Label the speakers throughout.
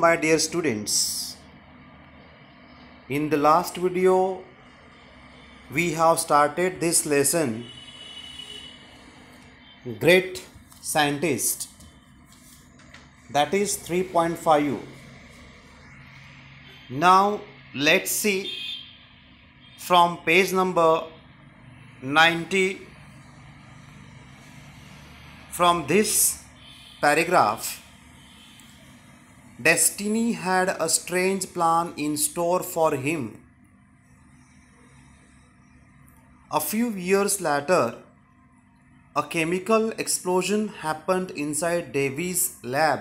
Speaker 1: my dear students. In the last video, we have started this lesson, Great Scientist, that is 3.5. Now let's see from page number 90. From this paragraph, destiny had a strange plan in store for him. A few years later, a chemical explosion happened inside Davy's lab,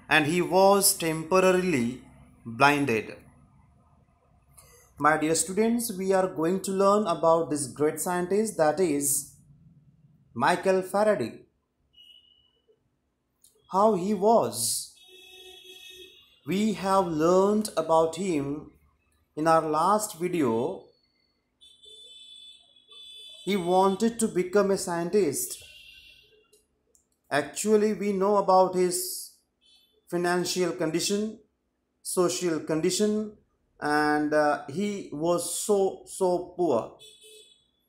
Speaker 1: and he was temporarily blinded. My dear students, we are going to learn about this great scientist, that is Michael Faraday. How he was. We have learned about him in our last video. He wanted to become a scientist. Actually, we know about his financial condition, social condition, and he was so poor.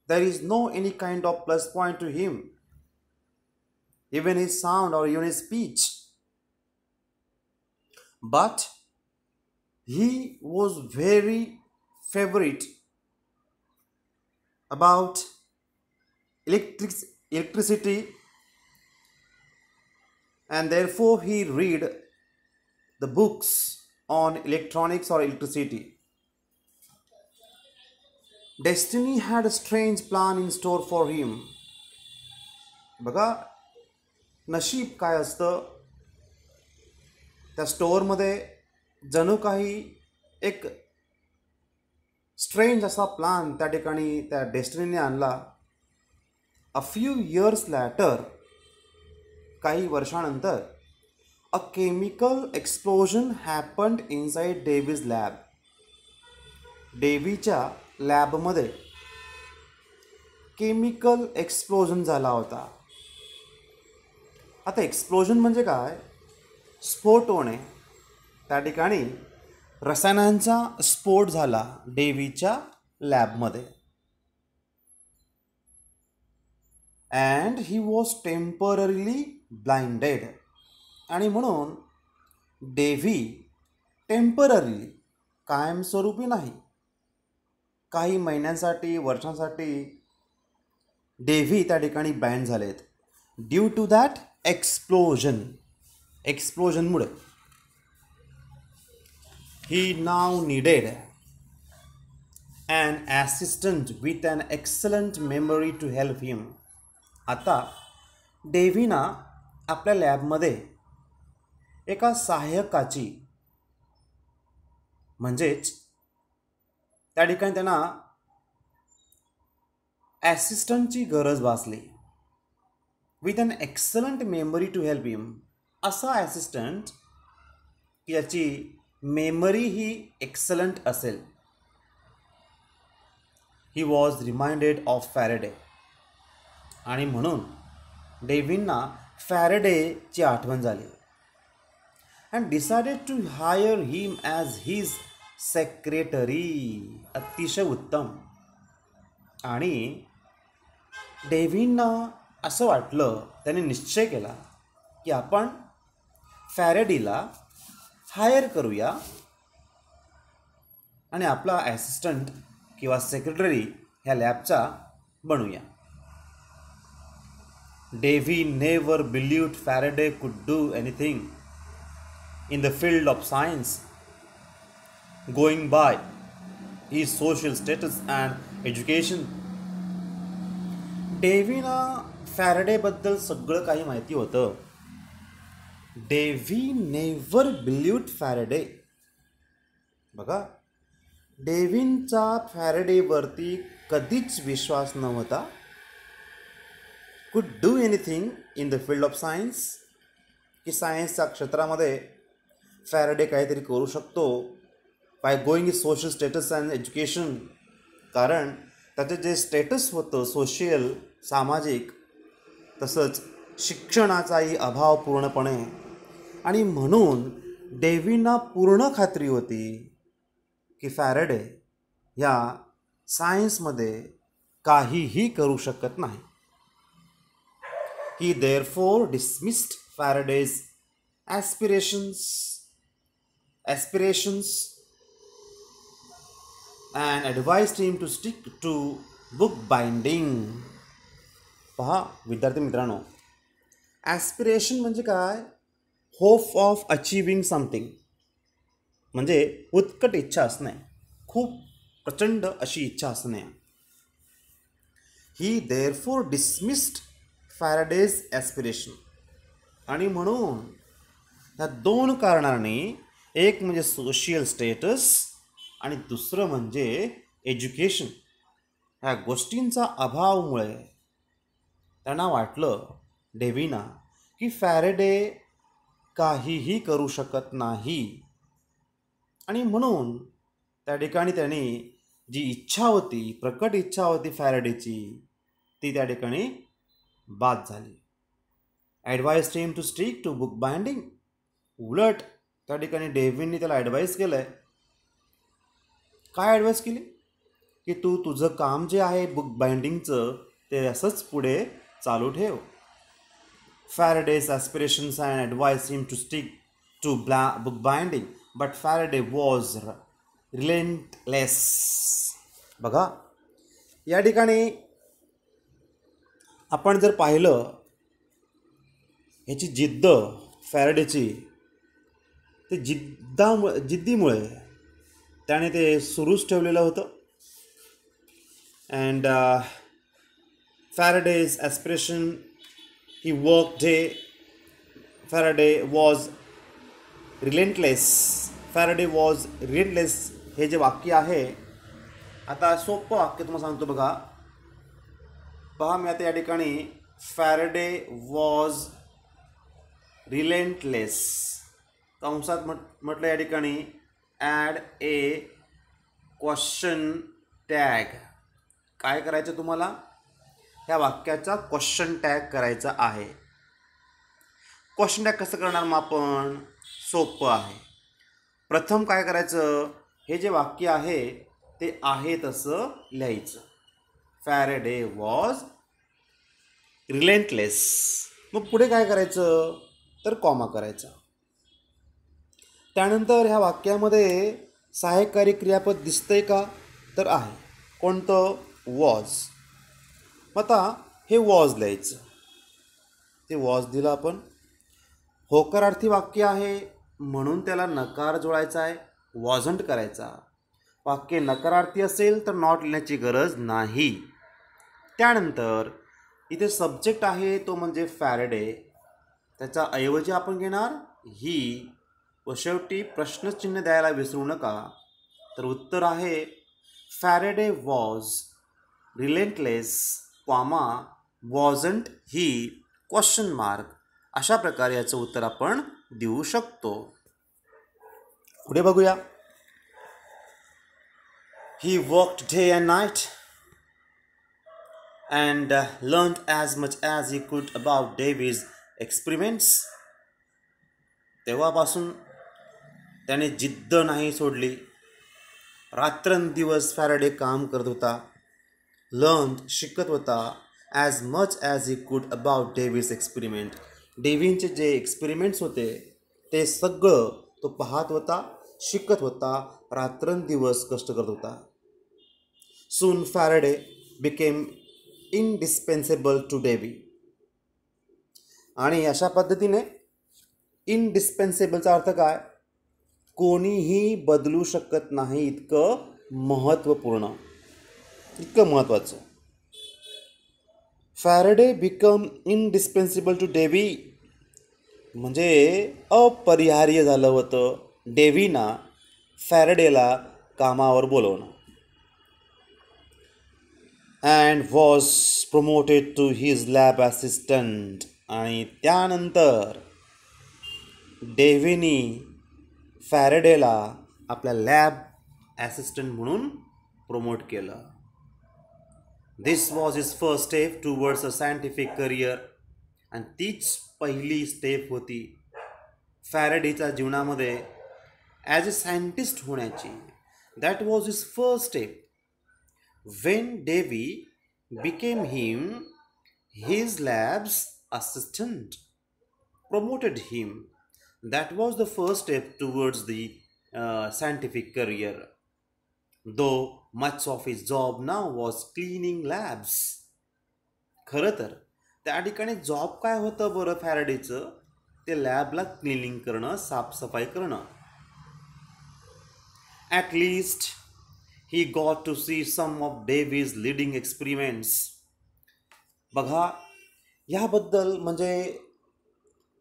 Speaker 1: There is no any kind of plus point to him, even his sound or even his speech. But he was very favorite about electricity, and therefore he read the books on electronics or electricity. Destiny had a strange plan in store for him. बघा नशीब काय असतं, त्या स्टोअरमध्ये जणू काही एक strange असा प्लान त्या ठिकाणी त्या डेस्टिनीने आणला. अ फ्यू इयर्स लॅटर, काही वर्षानंतर, a chemical explosion happened inside Davy's lab. डेव्हीच्या लॅबमध्ये केमिकल एक्सप्लोजन झाला होता. आता एक्सप्लोजन म्हणजे काय? स्फोट होणे. त्या ठिकाणी रसायनांचा स्फोट झाला डेव्हीच्या लॅबमध्ये. And he was temporarily blinded. आणि म्हणून डेव्ही टेम्पररीली, कायमस्वरूपी नाही, काही महिन्यांसाठी वर्षांसाठी डेव्ही त्या ठिकाणी ब्लाइंड झालेत ड्यू टू दॅट एक्सप्लोजनमुळे. He now needed an assistant with an excellent memory to help him. आता डेव्हीना आपल्या लॅबमध्ये एका सहाय्यकाची, म्हणजेच त्या ठिकाणी त्यांना ॲसिस्टंटची गरज भासली. With an excellent memory to help him. असा ॲसिस्टंट की ज्याची मेमरी ही एक्सलंट असेल. He was reminded of Faraday. आणि म्हणून डेव्हींना फॅरेडेची आठवण झाली. And decided to hire him as his secretary. अतिशय उत्तम. आणि डेव्हींना असं वाटलं, त्याने निश्चय केला की आपण फॅरेडीला हायर करूया आणि आपला ॲसिस्टंट किंवा सेक्रेटरी ह्या लॅबचा बनूया. Davy never believed Faraday could do anything in the field of science going by his social status and education. डेव्हीना फॅरेडेबद्दल सगळं काही माहिती होतं. Davy never believed Faraday. बघा, डेव्हींचा फॅरेडेवरती कधीच विश्वास नव्हता. Could do anything in the field of science, की सायन्सच्या क्षेत्रामध्ये फॅरेडे काहीतरी करू शकतो by going his social status and education. कारण त्याचं जे स्टेटस होतं सोशियल, सामाजिक, तसंच शिक्षणाचाही अभाव पूर्णपणे. आणि म्हणून डेव्हींना पूर्ण खात्री होती की फॅरेडे या सायन्समध्ये काहीही करू शकत नाही. He therefore dismissed Faraday's aspirations and advised him to stick to bookbinding. पहा विद्यार्थी मित्रांनो, ॲस्पिरेशन म्हणजे काय? होप ऑफ अचिव्हिंग समथिंग, म्हणजे उत्कट इच्छा असणे, खूप प्रचंड अशी इच्छा असणे. ही देअरफोर डिसमिस्ड फॅराडेज ॲस्पिरेशन, आणि म्हणून ह्या दोन कारणांनी, एक म्हणजे सोशियल स्टेटस आणि दुसरं म्हणजे एज्युकेशन, ह्या गोष्टींचा अभावामुळे त्यांना वाटलं डेव्हीना की फॅरेडे काहीही करू शकत नाही, आणि म्हणून त्या ठिकाणी त्यांनी जी इच्छा होती, प्रकट इच्छा होती फॅरेडेची, ती त्या ठिकाणी बाद झाली. Advised him to stick to book binding. उलट त्या ठिकाणी डेव्हींनी त्याला ॲडवाइस केलं आहे. काय ॲडवाइस केली? की तू तुझं काम जे आहे बुक बाइंडिंगचं ते असंच पुढे चालू ठेव. Faraday's aspirations and advised him to stick to bookbinding, but Faraday was relentless. बघा, या ठिकाणी आपण जर पाहिलं ह्याची जिद्द फॅरेडेची, ते जिद्दीमुळे त्याने ते सुरूच ठेवलेलं होतं. And Faraday's aspiration, he worked day. Faraday was relentless. Faraday was relentless. हे जे वाक्य आहे, आता सोपं वाक्य तुम्हाला सांगतो बघा. पहा, मी आता या ठिकाणी फॅरेडे वॉज रिलेंटलेस कंसात म्हटलं, या ठिकाणी ॲड ए क्वेश्चन टॅग. काय करायचं तुम्हाला? ह्या वाक्याचा क्वेश्चन टॅग करायचा आहे. क्वेश्चन टॅग कसं करणार मग आपण? सोपं आहे. प्रथम काय करायचं? हे जे वाक्य आहे ते आहे तसं लिहायचं. Faraday was relentless. मग पुढे काय करायचं? तर कॉमा करायचा. त्यानंतर ह्या वाक्यामध्ये सहाय्यकारी क्रियापद दिसतंय का? तर आहे. कोणतं? वॉज. आता हे वॉज लिहायचं. ते वॉज दिलं आपण. होकारार्थी वाक्य आहे म्हणून त्याला नकार जोडायचा आहे, वॉजंट करायचा. वाक्य नकारार्थी असेल तर नॉट लिहिण्याची गरज नाही. त्यानंतर इथे सब्जेक्ट आहे तो म्हणजे फॅरेडे, त्याचा ऐवजी आपण घेणार ही, व शेवटी प्रश्नचिन्ह द्यायला विसरू नका. तर उत्तर आहे Faraday was relentless, comma wasn't he, question mark. अशा प्रकारे याचं उत्तर आपण देऊ शकतो. पुढे बघूया. He worked day and night and learned as much as he could about डेव्हीज experiments. तेव्हापासून त्याने जिद्द नाही सोडली. रात्रंदिवस फॅरेडे काम करत होता. लर्न शिकत होता. As much as he could about डेव्हीज experiment. डेव्हींचे जे एक्सपेरिमेंट्स होते ते सगळं तो पाहत होता, शिकत होता, रात्रंदिवस कष्ट करत होता. सून फॅरेडे बिकेम इनडिस्पेन्सेबल टू डेव्ही. आणि अशा पद्धतीने इनडिस्पेन्सेबलचा अर्थ काय? कोणीही बदलू शकत नाही इतकं महत्त्वपूर्ण, इतकं महत्त्वाचं. Faraday become indispensable to Davy म्हणजे अपरिहार्य झालं होतं डेव्हीना फॅरेडेला कामावर बोलवणं. And was promoted to his lab assistant. आणि त्यानंतर डेव्हीनी फॅरेडेला आपल्या लॅब ॲसिस्टंट म्हणून प्रमोट केलं. This was his first step towards a scientific career. आणि तीच पहिली स्टेप होती फॅरेडेच्या जीवनामध्ये ॲज अ सायंटिस्ट होण्याची. That was his first step. When Davy became his lab's assistant, promoted him. That was the first step towards the scientific career. Though much of his job now was cleaning labs. खरं तर त्या ठिकाणी job काय होतं बरं फॅरेडेचं? ते लॅबला cleaning करणं, साफसफाई करणं. At least he got to see some of Davy's leading experiments. बघा, ह्याबद्दल म्हणजे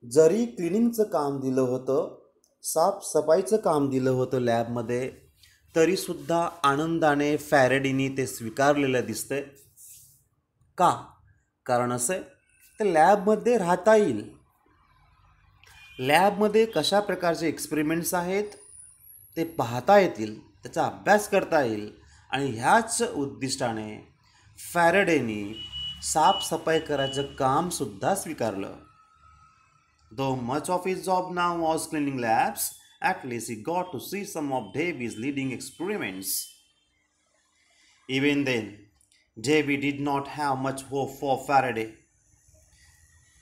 Speaker 1: जरी क्लिनिंगचं काम दिलं होतं, साफसफाईचं काम दिलं होतं लॅबमध्ये, तरीसुद्धा आनंदाने फॅरेडेनी ते स्वीकारलेलं दिसतंय. का? कारण असं आहे, तर लॅबमध्ये राहता येईल. लॅबमध्ये कशा प्रकारचे एक्सपेरिमेंट्स आहेत ते पाहता येतील, त्याचा अभ्यास करता येईल. आणि ह्याच उद्दिष्टाने फॅरेडेनी साफसफाई करायचं कामसुद्धा स्वीकारलं. Though much of his job now was cleaning labs, at least he got to see some of Davy's leading experiments. Even then, Davy did not have much hope for Faraday.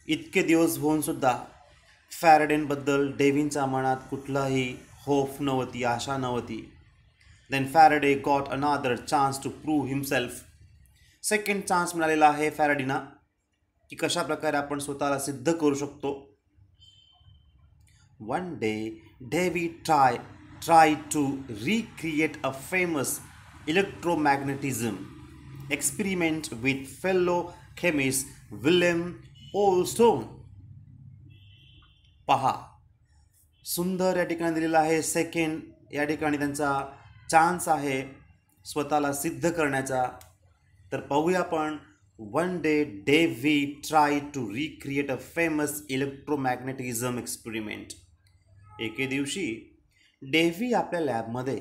Speaker 1: इतके दिवस होऊन सुद्धा फॅरेडेबद्दल डेव्हीच्या मनात कुठलाही होप नव्हती, आशा नव्हती. Then Faraday got another chance to prove himself. Second chance मिळालेला आहे फॅरेडेना की कशा प्रकारे आपण स्वतःला सिद्ध करू शकतो. One day, Davy tried to recreate a famous electromagnetism experiment with fellow chemist William Olstone. पहा, सुंदर या ठिकाणी दिलेला आहे. सेकंड या ठिकाणी त्यांचा चान्स आहे स्वतःला सिद्ध करण्याचा. तर पाहूया आपण. One day, Davy tried to recreate a famous electromagnetism experiment. एके दिवशी डेव्ही आपल्या लॅबमध्ये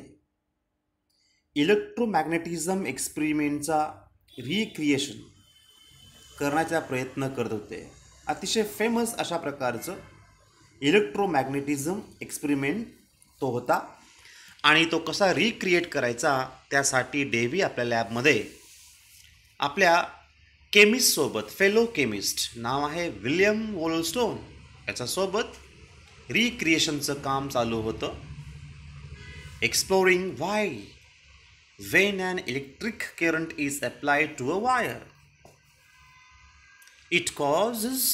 Speaker 1: इलेक्ट्रोमॅग्नेटिझम एक्सपेरिमेंटचा रिक्रिएशन करण्याचा प्रयत्न करत होते. अतिशय फेमस अशा प्रकारचं इलेक्ट्रोमॅग्नेटिझम एक्सपेरिमेंट तो होता. आणि तो कसा रिक्रिएट करायचा त्यासाठी डेव्ही आपल्या लॅबमध्ये आपल्या केमिस्टसोबत, फेलो केमिस्ट नाव आहे विल्यम वोलस्टोन, याच्यासोबत रिक्रिएशनचं काम चालू होतं. Exploring why when an electric current is applied to a wire, it causes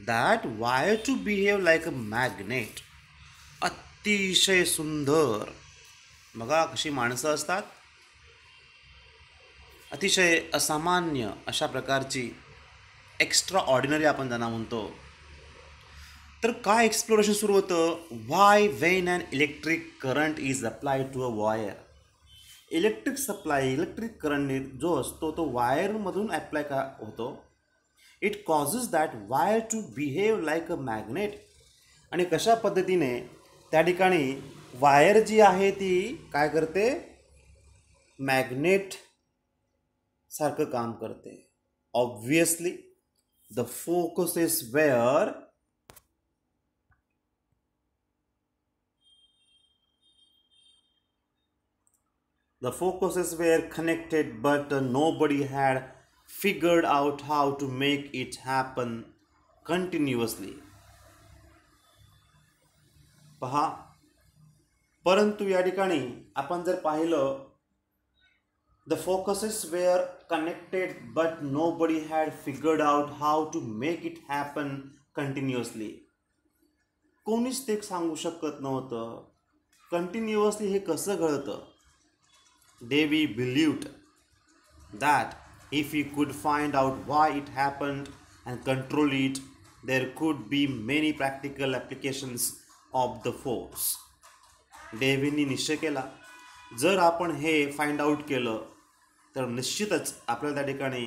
Speaker 1: that wire to behave like a magnet. अतिशय सुंदर. बघा कशी माणसं असतात, अतिशय असामान्य अशा प्रकारची, एक्स्ट्रा ऑर्डिनरी आपण त्यांना म्हणतो. तर काय एक्सप्लोरेशन सुरू होतं? Why when and electric current is applied to a wire. Electric supply, electric current जो असतो तो वायरमधून अप्लाय का होतो. It causes that wire to behave like a magnet. आणि कशा पद्धतीने त्या ठिकाणी वायर जी आहे ती काय करते? मॅग्नेट सारखं काम करते. Obviously the focus is where the focuses were connected, but nobody had figured out how to make it happen continuously. पहा, परंतु या ठिकाणी आपण जर पाहिलं, the focuses were connected, but nobody had figured out how to make it happen continuously. कोणीच ते सांगू शकत नव्हतं कंटिन्युअसली हे कसं घडतं. Davy believed that if he could find out why it happened and control it, there could be many practical applications of the force. डेव्हीनी निश्चय केला, जर आपण हे फाइंड आउट केलं तर निश्चितच आपल्याला त्या ठिकाणी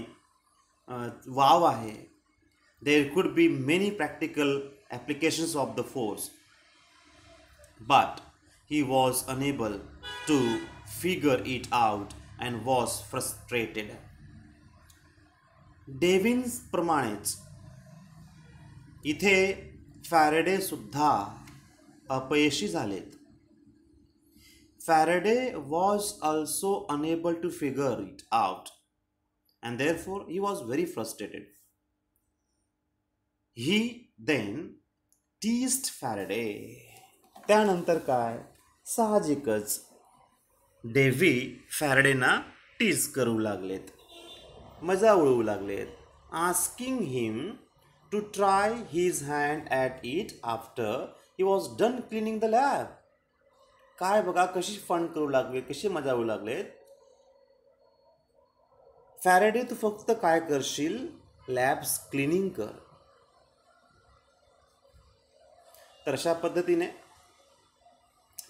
Speaker 1: वाव आहे. There could be many practical applications of the force, but he was unable to figure it out and was frustrated. डेव्हिन्स प्रमाणेच इथे फॅरेडे सुद्धा अपयशी झालेत. Faraday was also unable to figure it out, and therefore he was very frustrated. He then teased Faraday. त्यानंतर काय, साहजिकच Dewey फॅरेडेना tease करू लागलेत, मजा उडवू लागलेत, asking him to try his hand at it after he was done cleaning the lab. काय बघा कशी फन करू लागले, कशी मजा उडवू लागलेत. फॅरेडे तू फक्त काय करशील, लॅब्स क्लिनिंग कर. तर अशा पद्धतीने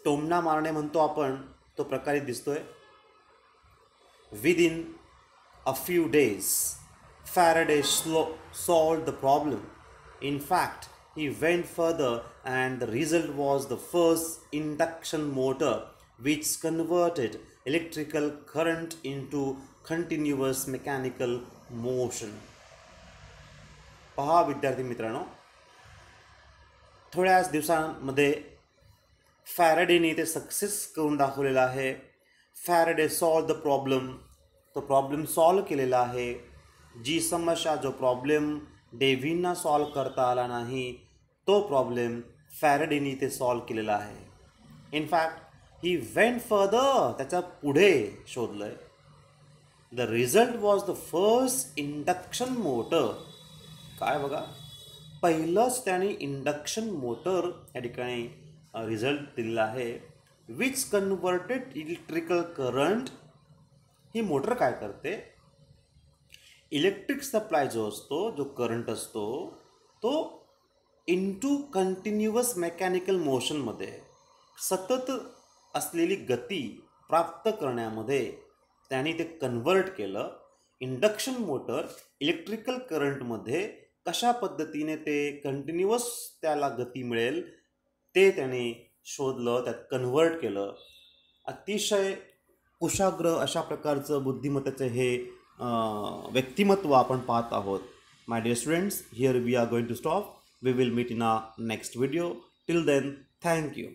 Speaker 1: टोमणा मारणे म्हणतो आपण तो प्रकारे दिसतोय. Within a few days, Faraday solved the problem. In fact, he went further and the result was the first induction motor which converted electrical current into continuous mechanical motion. पहा विद्यार्थी मित्रांनो, थोड्याच दिवसांमध्ये फॅरेडेने ते सक्सेस करून दाखवलेलं आहे. फॅरेडे सॉल्व द प्रॉब्लेम, तो प्रॉब्लेम सॉल्व केलेला आहे. जी समस्या, जो प्रॉब्लेम डेव्हींना सॉल्व करता आला नाही, तो प्रॉब्लेम फॅरेडेने ते सॉल्व केलेला आहे. इनफॅक्ट ही वेंट फर्दर, त्याच्या पुढे शोधलं आहे. The result was the first induction motor. काय बघा, पहिलंच त्याने इंडक्शन मोटर या ठिकाणी रिझल्ट दिलेला आहे. Which converted electrical current. He motor काय करते, इलेक्ट्रिक सप्लाय जो असतो, जो करंट असतो, तो इंटू कंटिन्युअस मेकॅनिकल मोशनमध्ये, सतत असलेली गती प्राप्त करण्यामध्ये त्याने ते कन्वर्ट केलं. इंडक्शन मोटर इलेक्ट्रिकल करंटमध्ये कशा पद्धतीने ते कंटिन्युअस त्याला गती मिळेल ते त्याने शोधलं, त्यात कन्वर्ट केलं. अतिशय कुशाग्र अशा प्रकारचं बुद्धिमत्तेचे हे व्यक्तिमत्व आपण पाहत आहोत. My dear students, here we are going to stop. We will meet in a next video. Till then, thank you.